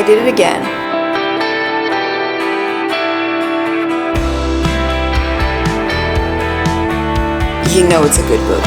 I did it again. You know it's a good book.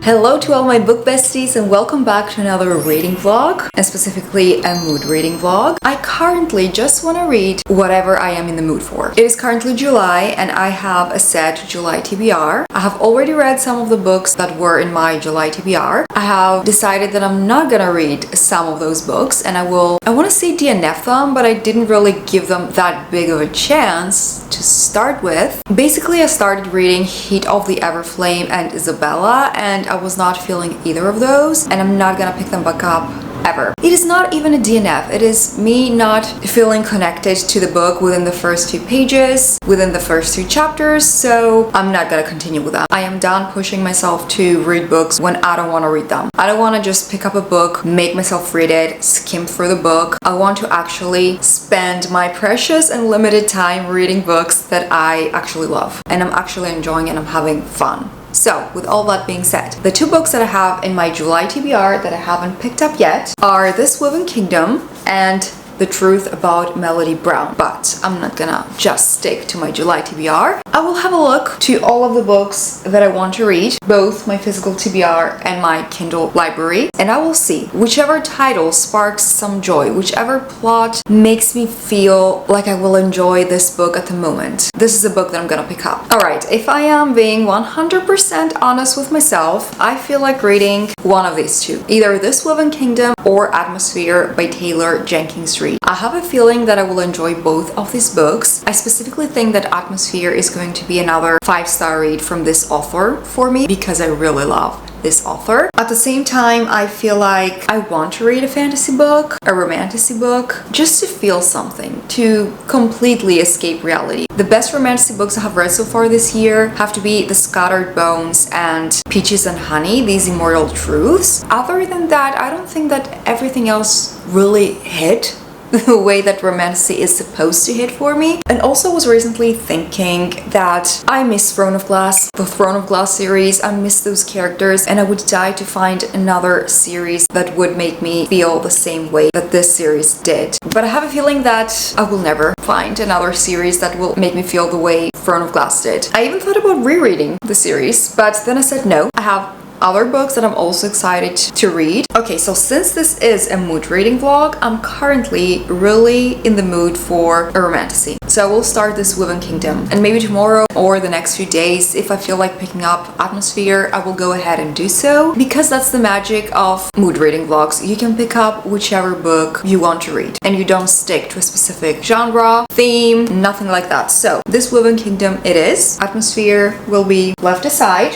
Hello to all my book besties and welcome back to another reading vlog, and specifically a mood reading vlog. I currently just want to read whatever I am in the mood for. It is currently July and I have a set July TBR. I have already read some of the books that were in my July TBR. I have decided that I'm not gonna read some of those books and I want to say DNF them, but I didn't really give them that big of a chance to start with. Basically, I started reading Heat of the Everflame and Isabella, and I was not feeling either of those, and I'm not gonna pick them back up ever. It is not even a DNF. It is me not feeling connected to the book within the first few pages, within the first two chapters, so I'm not gonna continue with that. I am done pushing myself to read books when I don't want to read them. I don't want to just pick up a book, make myself read it, skim through the book. I want to actually spend my precious and limited time reading books that I actually love and I'm actually enjoying and I'm having fun. So, with all that being said, the two books that I have in my July TBR that I haven't picked up yet are This Woven Kingdom and The Truth About Melody Brown. But I'm not gonna just stick to my July TBR. I will have a look to all of the books that I want to read, both my physical TBR and my Kindle library, and I will see whichever title sparks some joy, whichever plot makes me feel like I will enjoy this book at the moment. This is a book that I'm gonna pick up. Alright, if I am being 100% honest with myself, I feel like reading one of these two. Either This Woven Kingdom or Atmosphere by Tahereh Jenkins Reid. I have a feeling that I will enjoy both of these books. I specifically think that Atmosphere is going to be another 5-star read from this author for me because I really love this author. At the same time, I feel like I want to read a fantasy book, a romantasy book, just to feel something, to completely escape reality. The best romantasy books I have read so far this year have to be The Scattered Bones and Peaches and Honey, These Immortal Truths. Other than that, I don't think that everything else really hit the way that romantasy is supposed to hit for me. And also was recently thinking that I miss Throne of Glass, the Throne of Glass series. I miss those characters and I would die to find another series that would make me feel the same way that this series did. But I have a feeling that I will never find another series that will make me feel the way Throne of Glass did. I even thought about rereading the series, but then I said no. I have other books that I'm also excited to read. Okay, so since this is a mood reading vlog, I'm currently really in the mood for a romantasy. So I will start This Woven Kingdom, and maybe tomorrow or the next few days, if I feel like picking up Atmosphere, I will go ahead and do so, because that's the magic of mood reading vlogs. You can pick up whichever book you want to read and you don't stick to a specific genre, theme, nothing like that. So This Woven Kingdom it is. Atmosphere will be left aside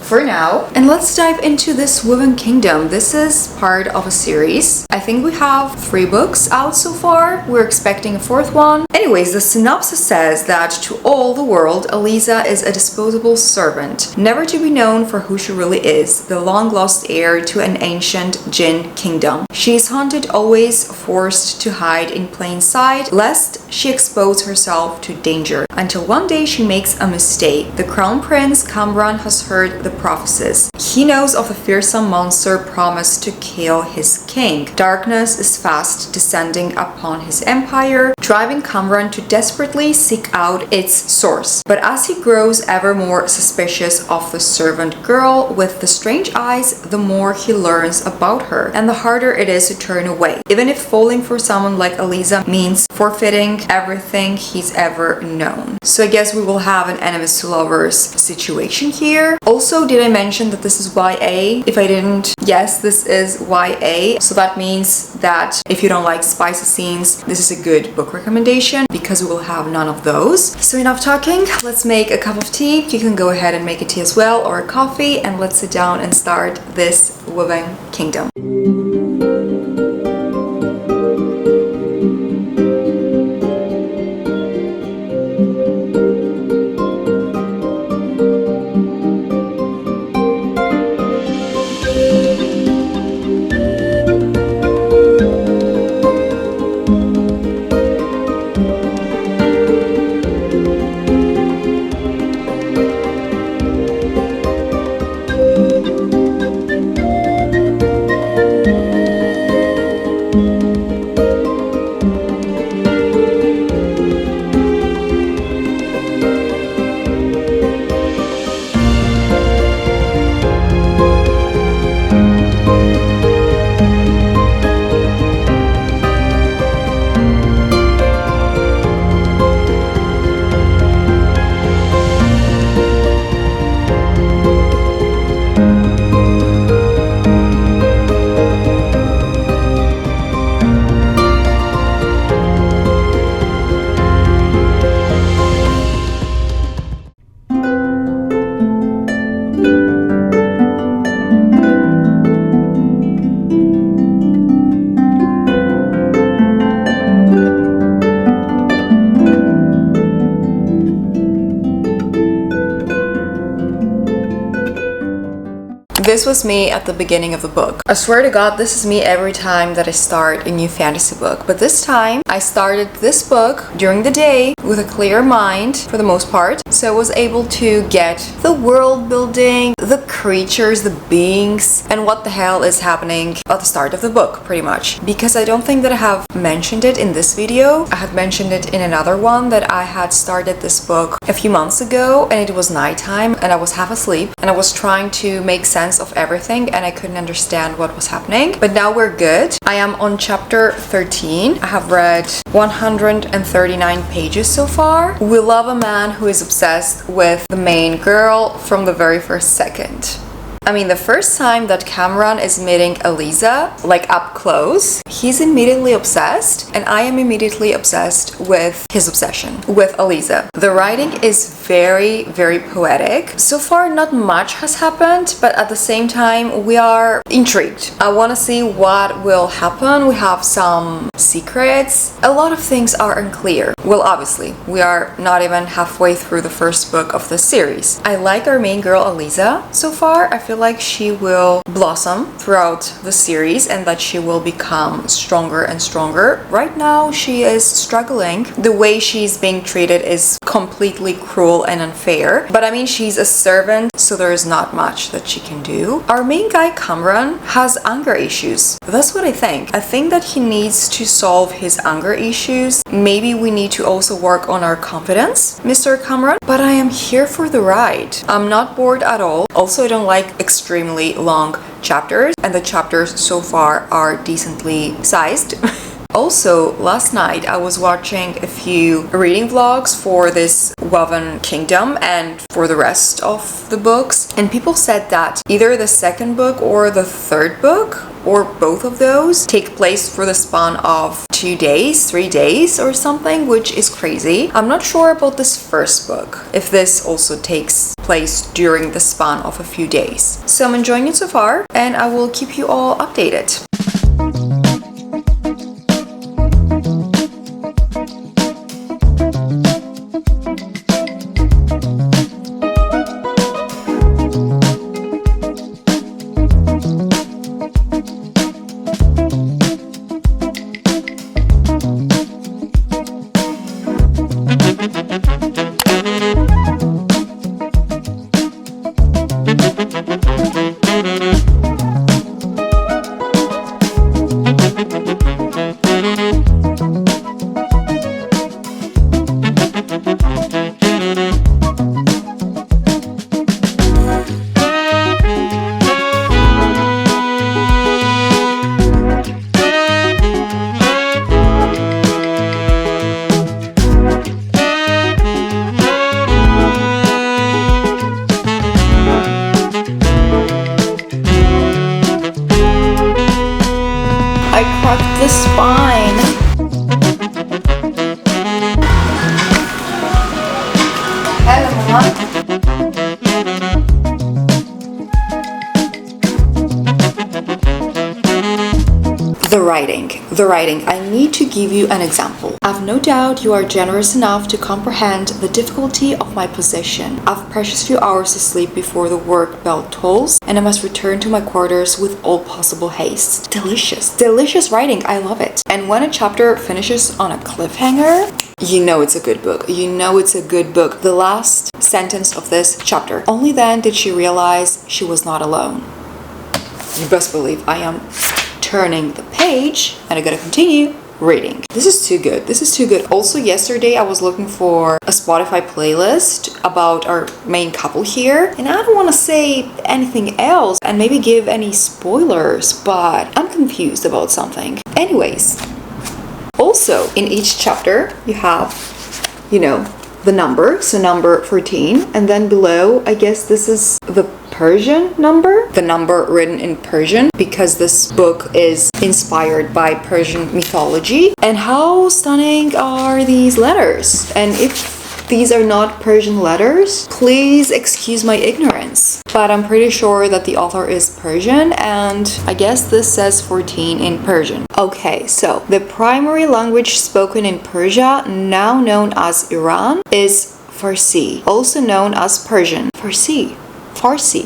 for now. And let's dive into This Woven Kingdom. This is part of a series. I think we have 3 books out so far. We're expecting a 4th one. Anyways, the synopsis says that to all the world, Eliza is a disposable servant, never to be known for who she really is, the long-lost heir to an ancient Jinn kingdom. She is hunted, always forced to hide in plain sight, lest she expose herself to danger, until one day she makes a mistake. The crown prince, Kamran, has heard the prophecies. He knows of a fearsome monster promised to kill his king. Darkness is fast descending upon his empire, driving Kamran to desperately seek out its source. But as he grows ever more suspicious of the servant girl with the strange eyes, the more he learns about her, and the harder it is to turn away, even if falling for someone like Eliza means forfeiting everything he's ever known. So I guess we will have an enemies to lovers situation here. Also, did I mention that this is YA? If I didn't, yes, this is YA. So that means that if you don't like spicy scenes, this is a good book recommendation because we will have none of those. So enough talking, let's make a cup of tea. You can go ahead and make a tea as well, or a coffee, and let's sit down and start This Woven Kingdom. This was me at the beginning of the book. I swear to God, this is me every time that I start a new fantasy book. But this time, I started this book during the day with a clear mind, for the most part. So I was able to get the world building, the creatures, the beings, and what the hell is happening at the start of the book, pretty much. Because I don't think that I have mentioned it in this video. I had mentioned it in another one that I had started this book a few months ago, and it was nighttime and I was half asleep and I was trying to make sense of everything and I couldn't understand what was happening. But now we're good. I am on chapter 13. I have read 139 pages so far. We love a man who is obsessed with the main girl from the very first second. I mean, the first time that Cameron is meeting Eliza, like up close, he's immediately obsessed, and I am immediately obsessed with his obsession with Eliza. The writing is very, very poetic. So far, not much has happened, but at the same time, we are intrigued. I want to see what will happen. We have some secrets. A lot of things are unclear. Well, obviously, we are not even halfway through the first book of the series. I like our main girl, Eliza, so far. I feel like she will blossom throughout the series and that she will become stronger and stronger. Right now, she is struggling. The way she's being treated is completely cruel and unfair. But I mean, she's a servant, so there is not much that she can do. Our main guy, Cameron, has anger issues. That's what I think. I think that he needs to solve his anger issues. Maybe we need to also work on our confidence, Mr. Cameron. But I am here for the ride. I'm not bored at all. Also, I don't like extremely long chapters, and the chapters so far are decently sized. Also, last night I was watching a few reading vlogs for this Woven Kingdom and for the rest of the books, and people said that either the second book or the third book, or both of those, take place for the span of 2 days, 3 days or something, which is crazy. I'm not sure about this first book, if this also takes place during the span of a few days. So I'm enjoying it so far, and I will keep you all updated. I cracked the spine. Hello, Mama. The writing. I need to give you an example. I've no doubt you are generous enough to comprehend the difficulty of my position. I've precious few hours to sleep before the work bell tolls, and I must return to my quarters with all possible haste. Delicious writing. I love it. And when a chapter finishes on a cliffhanger, you know it's a good book. You know it's a good book. The last sentence of this chapter. Only then did she realize she was not alone. You best believe I am turning the page, and I gotta continue reading. This is too good. This is too good. Also, yesterday I was looking for a Spotify playlist about our main couple here, and I don't want to say anything else and maybe give any spoilers, but I'm confused about something. Anyways, also in each chapter you have, the number, so number 14, and then below, I guess this is the Persian number, the number written in Persian, because this book is inspired by Persian mythology. And how stunning are these letters? And if these are not Persian letters, please excuse my ignorance. But I'm pretty sure that the author is Persian, and I guess this says 14 in Persian. Okay, so the primary language spoken in Persia, now known as Iran, is Farsi, also known as Persian. Farsi.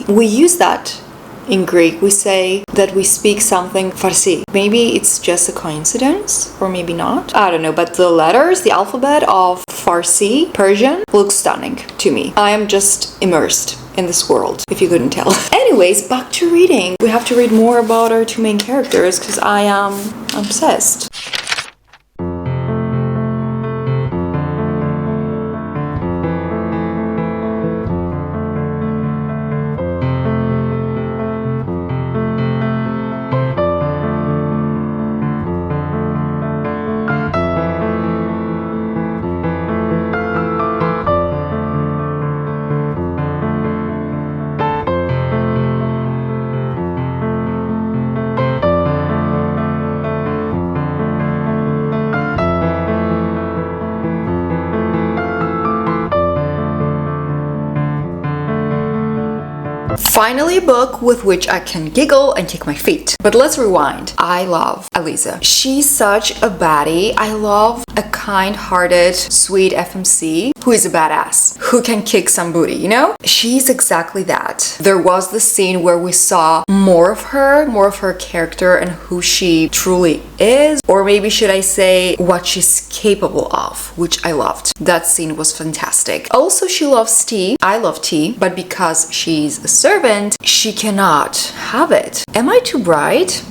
We use that in Greek we say that we speak something Farsi. Maybe it's just a coincidence, or maybe not. I don't know, but the letters, the alphabet of Farsi, Persian, looks stunning to me. I am just immersed in this world, if you couldn't tell. Anyways, back to reading. We have to read more about our two main characters because I am obsessed. Finally, a book with which I can giggle and kick my feet. But let's rewind. I love Aliza. She's such a baddie. I love a kind-hearted, sweet FMC who is a badass, who can kick some booty, you know? She's exactly that. There was the scene where we saw more of her character and who she truly is, or maybe should I say what she's capable of, which I loved. That scene was fantastic. Also, she loves tea. I love tea, but because she's a servant, she cannot have it. Am I too bright?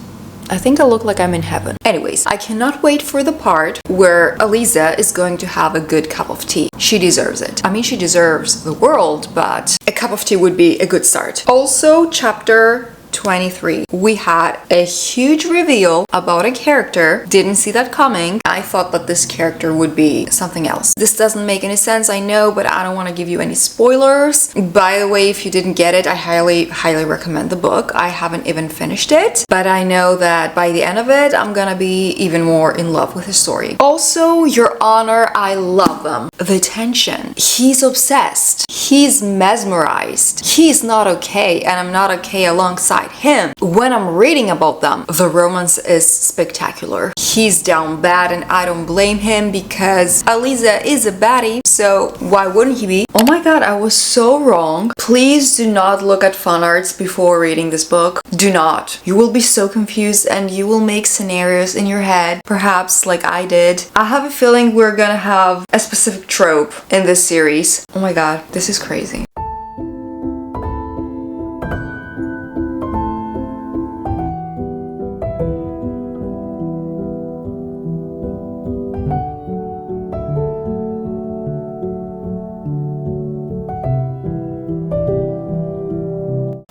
I think I look like I'm in heaven. Anyways, I cannot wait for the part where Aliza is going to have a good cup of tea. She deserves it. I mean, she deserves the world, but a cup of tea would be a good start. Also, chapter 23. We had a huge reveal about a character. Didn't see that coming. I thought that this character would be something else. This doesn't make any sense, I know, but I don't want to give you any spoilers. By the way, if you didn't get it, I highly recommend the book. I haven't even finished it, but I know that by the end of it, I'm gonna be even more in love with the story. Also, Your Honor, I love them. The tension. He's obsessed. He's mesmerized. He's not okay, and I'm not okay alongside him. When I'm reading about them, the romance is spectacular. He's down bad and I don't blame him because Aliza is a baddie, so why wouldn't he be? Oh my god, I was so wrong. Please do not look at fan arts before reading this book. Do not. You will be so confused and you will make scenarios in your head, perhaps like I did. I have a feeling we're gonna have a specific trope in this series. Oh my god, this is crazy.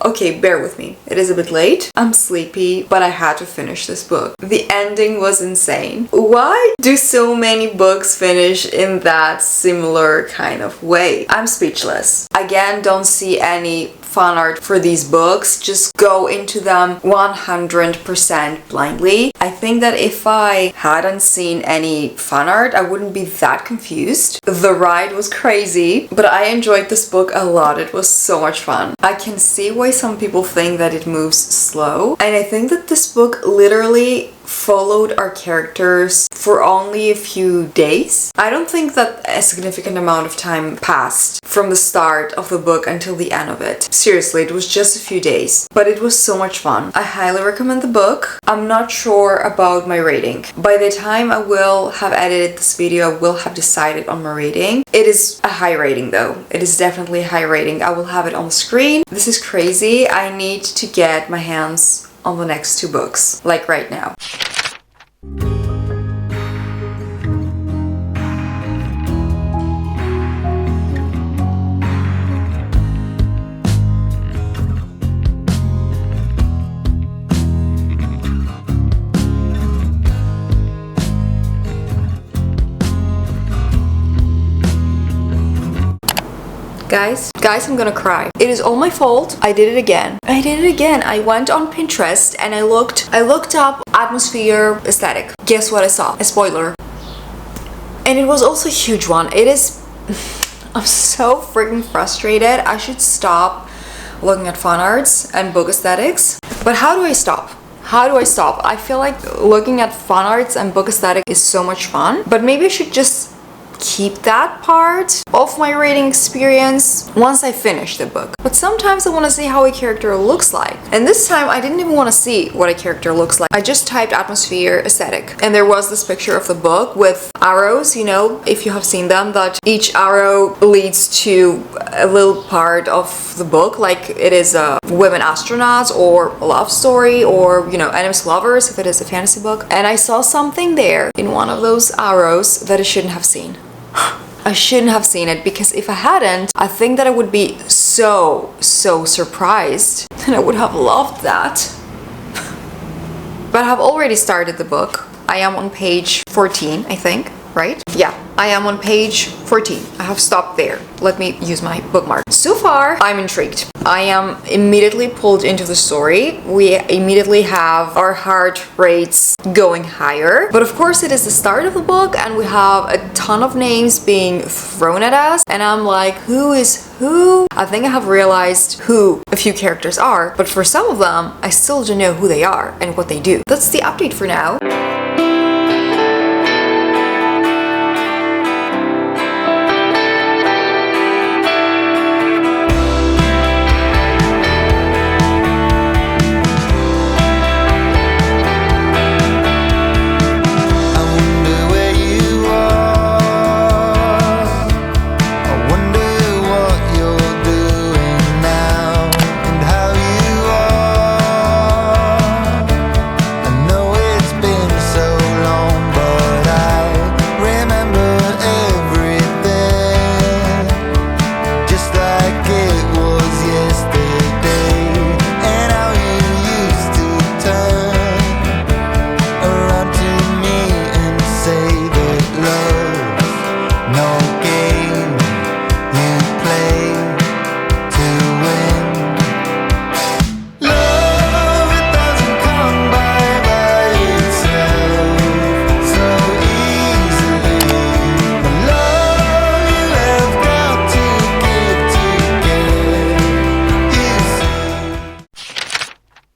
Okay, bear with me. It is a bit late. I'm sleepy, but I had to finish this book. The ending was insane. Why do so many books finish in that similar kind of way? I'm speechless. Again, don't see any fan art for these books. Just go into them 100% blindly. I think that if I hadn't seen any fan art, I wouldn't be that confused. The ride was crazy, but I enjoyed this book a lot. It was so much fun. I can see why some people think that it moves slow, and I think that this book literally followed our characters for only a few days. I don't think that a significant amount of time passed from the start of the book until the end of it. Seriously, it was just a few days, but it was so much fun. I highly recommend the book. I'm not sure about my rating. By the time I will have edited this video, I will have decided on my rating. It is a high rating though. It is definitely a high rating. I will have it on the screen. This is crazy. I need to get my hands on the next two books, like right now. Guys, I'm gonna cry. It is all my fault. I did it again. I went on Pinterest and I looked up atmosphere aesthetic. Guess what I saw? A spoiler. And it was also a huge one. It is... I'm so freaking frustrated. I should stop looking at fan arts and book aesthetics. But how do I stop? I feel like looking at fan arts and book aesthetic is so much fun, but maybe I should just keep that part of my reading experience once I finish the book. But sometimes I want to see how a character looks like. And this time I didn't even want to see what a character looks like. I just typed atmosphere aesthetic, and there was this picture of the book with arrows, you know, if you have seen them, that each arrow leads to a little part of the book, like it is a women astronauts or a love story, or, you know, enemies to lovers if it is a fantasy book. And I saw something there in one of those arrows that I shouldn't have seen. I shouldn't have seen it, because if I hadn't, I think that I would be so surprised, and I would have loved that. But I have already started the book. I am on page 14, I think, right? Yeah, I am on page 14. I have stopped there. Let me use my bookmark. So far, I'm intrigued. I am immediately pulled into the story. We immediately have our heart rates going higher. But of course, it is the start of the book, and we have a ton of names being thrown at us. And I'm like, who is who? I think I have realized who a few characters are, but for some of them, I still don't know who they are and what they do. That's the update for now.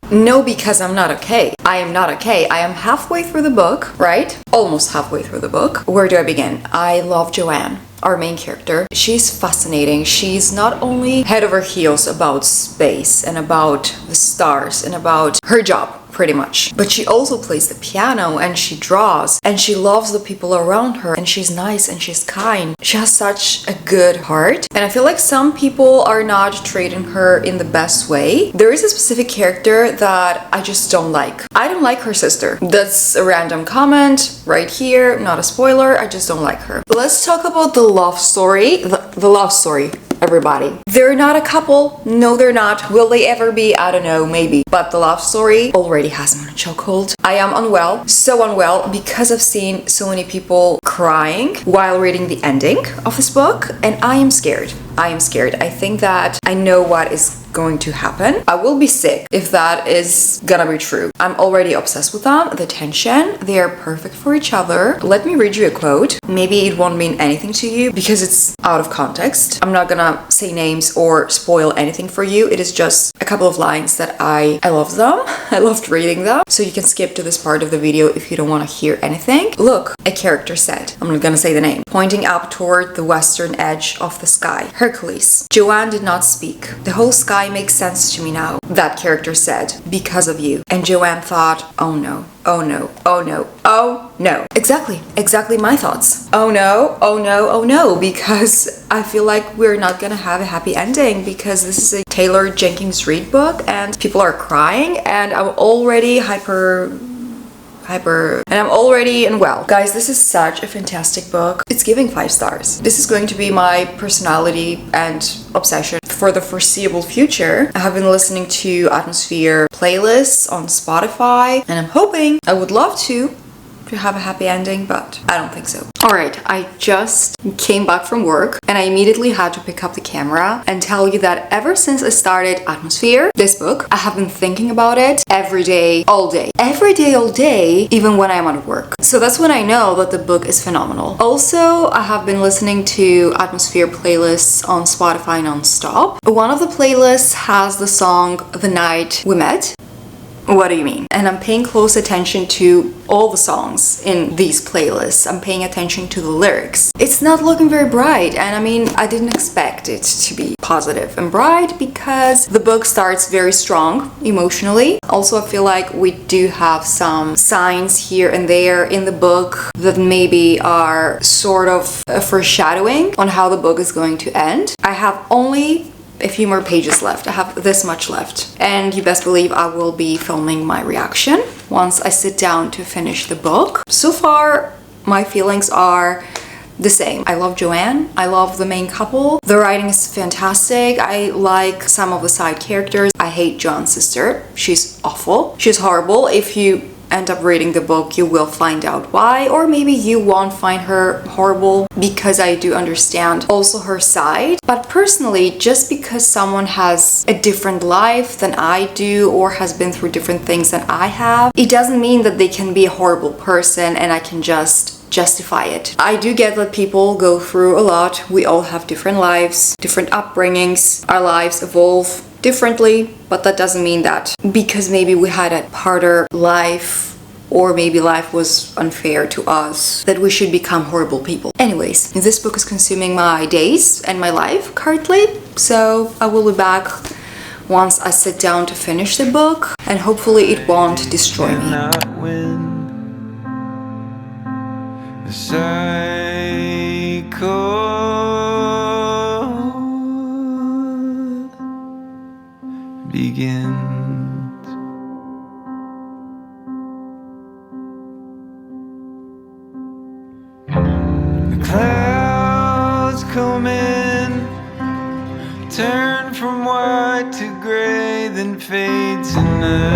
No, because I'm not okay. I am not okay. I am halfway through the book, right? Almost halfway through the book. Where do I begin? I love Joanne, our main character. She's fascinating. She's not only head over heels about space and about the stars and about her job, pretty much, but she also plays the piano, and she draws, and she loves the people around her, and she's nice and she's kind. She has such a good heart, and I feel like some people are not treating her in the best way. There is a specific character that I just don't like. I don't like her sister. That's a random comment right here, not a spoiler. I just don't like her. Let's talk about the love story. The love story, everybody. They're not a couple. No, they're not. Will they ever be? I don't know, maybe. But the love story already has me on a chokehold. I am unwell, so unwell, because I've seen so many people crying while reading the ending of this book, and I am scared. I am scared. I think that I know what is going to happen. I will be sick if that is gonna be true. I'm already obsessed with them. The tension, they are perfect for each other. Let me read you a quote. Maybe it won't mean anything to you because it's out of context. I'm not gonna say names or spoil anything for you. It is just a couple of lines that I love them. I loved reading them. So you can skip to this part of the video if you don't want to hear anything. Look, a character said, I'm not gonna say the name, pointing up toward the western edge of the sky. Hercules. Joanne did not speak. The whole sky makes sense to me now, that character said, because of you. And Joanne thought, oh no, oh no, oh no, oh no. Exactly my thoughts. Oh no, oh no, oh no, because I feel like we're not gonna have a happy ending, because this is a Tahereh Jenkins Reid book and people are crying, and I'm already and I'm already unwell. Guys, this is such a fantastic book. It's giving 5 stars. This is going to be my personality and obsession for the foreseeable future. I have been listening to atmosphere playlists on Spotify, and I'm hoping, I would love to have a happy ending, but I don't think so. Alright, I just came back from work and I immediately had to pick up the camera and tell you that ever since I started Atmosphere, this book, I have been thinking about it every day, all day. Every day, all day, even when I'm at work. So that's when I know that the book is phenomenal. Also, I have been listening to Atmosphere playlists on Spotify non-stop. One of the playlists has the song The Night We Met. What do you mean? And I'm paying close attention to all the songs in these playlists. I'm paying attention to the lyrics. It's not looking very bright, and I mean, I didn't expect it to be positive and bright because the book starts very strong emotionally. Also, I feel like we do have some signs here and there in the book that maybe are sort of a foreshadowing on how the book is going to end. I have only a few more pages left. I have this much left, and you best believe I will be filming my reaction once I sit down to finish the book. So far, my feelings are the same. I love Joanne. I love the main couple. The writing is fantastic. I like some of the side characters. I hate John's sister. She's awful. She's horrible. If you end up reading the book, you will find out why, or maybe you won't find her horrible, because I do understand also her side. But personally, just because someone has a different life than I do or has been through different things than I have, it doesn't mean that they can be a horrible person and I can just justify it. I do get that people go through a lot. We all have different lives, different upbringings. Our lives evolve differently, but that doesn't mean that because maybe we had a harder life or maybe life was unfair to us that we should become horrible people. Anyways, this book is consuming my days and my life currently, so I will be back once I sit down to finish the book, and hopefully it won't destroy me. The cycle begins. The clouds come in, turn from white to gray, then fade to nothing.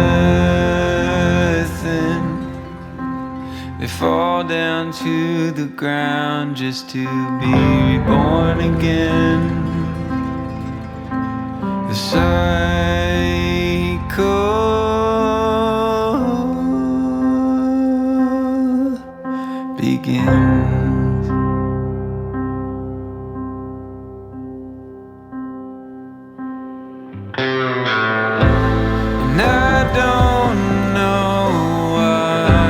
They fall down to the ground just to be reborn again. The cycle begins. And I don't know why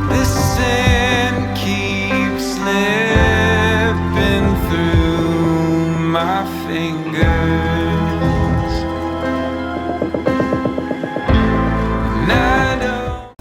this sin keeps slipping through my fingers. And I don't.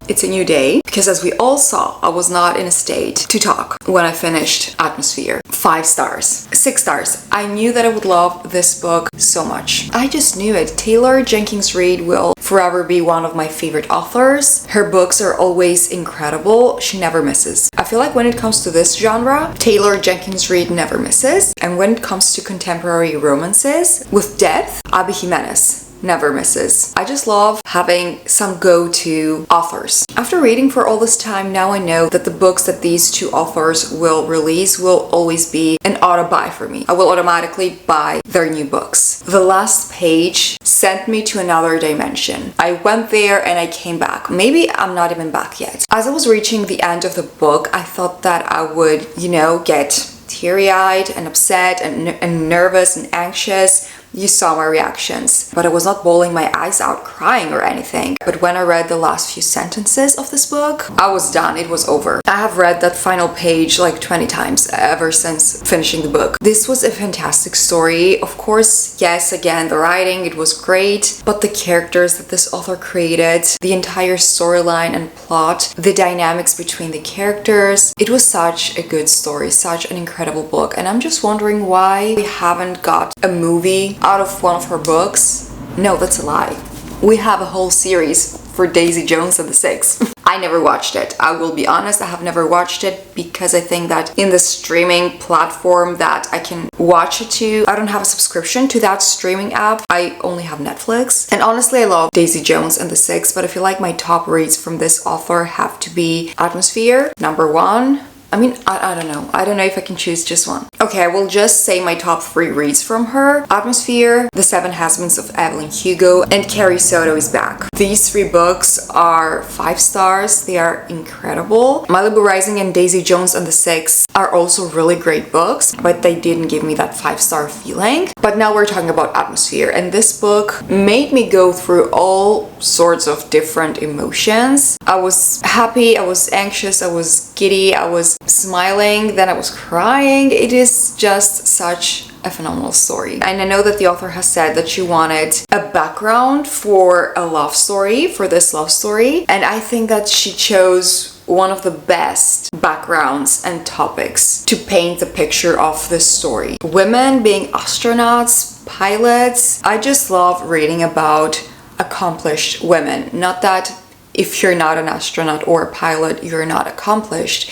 It's a new day, because as we all saw, I was not in a state to talk when I finished Atmosphere. 5 stars. 6 stars. I knew that I would love this book so much. I just knew it. Tahereh Jenkins Reid will forever be one of my favorite authors. Her books are always incredible. She never misses. I feel like when it comes to this genre, Tahereh Jenkins Reid never misses. And when it comes to contemporary romances with depth, Abby Jimenez never misses. I just love having some go-to authors. After reading for all this time, now I know that the books that these two authors will release will always be an auto-buy for me. I will automatically buy their new books. The last page sent me to another dimension. I went there and I came back. Maybe I'm not even back yet. As I was reaching the end of the book, I thought that I would, get teary-eyed and upset and nervous and anxious. You saw my reactions, but I was not bawling my eyes out crying or anything. But when I read the last few sentences of this book, I was done. It was over. I have read that final page like 20 times ever since finishing the book. This was a fantastic story. Of course, yes, again, the writing, it was great, but the characters that this author created, the entire storyline and plot, the dynamics between the characters, it was such a good story, such an incredible book. And I'm just wondering why we haven't got a movie out of one of her books. No, that's a lie. We have a whole series for Daisy Jones and the Six. I never watched it. I will be honest, I have never watched it because I think that in the streaming platform that I can watch it to, I don't have a subscription to that streaming app. I only have Netflix. And honestly, I love Daisy Jones and the Six, but I feel like my top reads from this author have to be Atmosphere, #1. I mean, I don't know. I don't know if I can choose just one. Okay, I will just say my top 3 reads from her. Atmosphere, The 7 Husbands of Evelyn Hugo, and Carrie Soto is Back. These 3 books are 5 stars. They are incredible. Malibu Rising and Daisy Jones and the Six are also really great books, but they didn't give me that 5-star feeling. But now we're talking about atmosphere, and this book made me go through all sorts of different emotions. I was happy, I was anxious, I was giddy, I was smiling, then I was crying. It is just such a phenomenal story. And I know that the author has said that she wanted a background for a love story, for this love story, and I think that she chose one of the best backgrounds and topics to paint the picture of this story. Women being astronauts, pilots. I just love reading about accomplished women. Not that if you're not an astronaut or a pilot, you're not accomplished.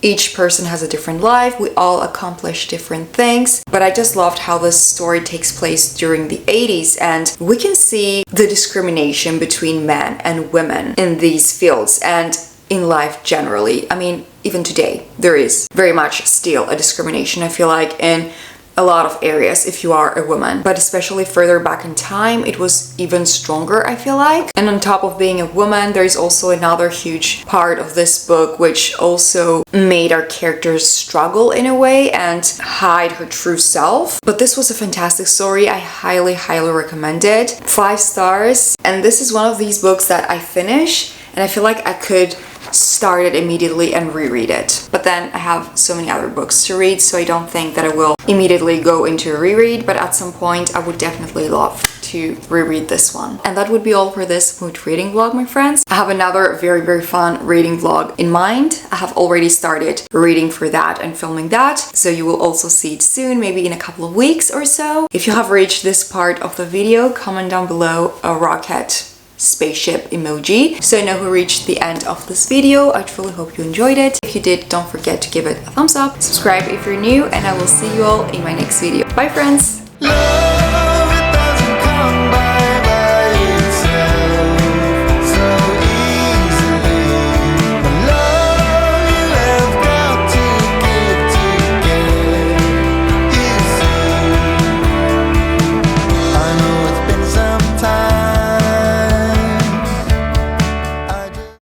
Each person has a different life, we all accomplish different things, but I just loved how this story takes place during the 80s, and we can see the discrimination between men and women in these fields and in life generally. I mean, even today, there is very much still a discrimination, I feel like, in a lot of areas if you are a woman, but especially further back in time it was even stronger, I feel like. And on top of being a woman, there is also another huge part of this book which also made our characters struggle in a way and hide her true self. But this was a fantastic story. I highly recommend it. 5 stars. And this is one of these books that I finish and I feel like I could start it immediately and reread it. But then I have so many other books to read, so I don't think that I will immediately go into a reread, but at some point I would definitely love to reread this one. And that would be all for this mood reading vlog, my friends. I have another very fun reading vlog in mind. I have already started reading for that and filming that, so you will also see it soon, maybe in a couple of weeks or so. If you have reached this part of the video, comment down below a rocket spaceship emoji so I know who reached the end of this video. I truly hope you enjoyed it. If you did, don't forget to give it a thumbs up, subscribe if you're new, and I will see you all in my next video. Bye friends!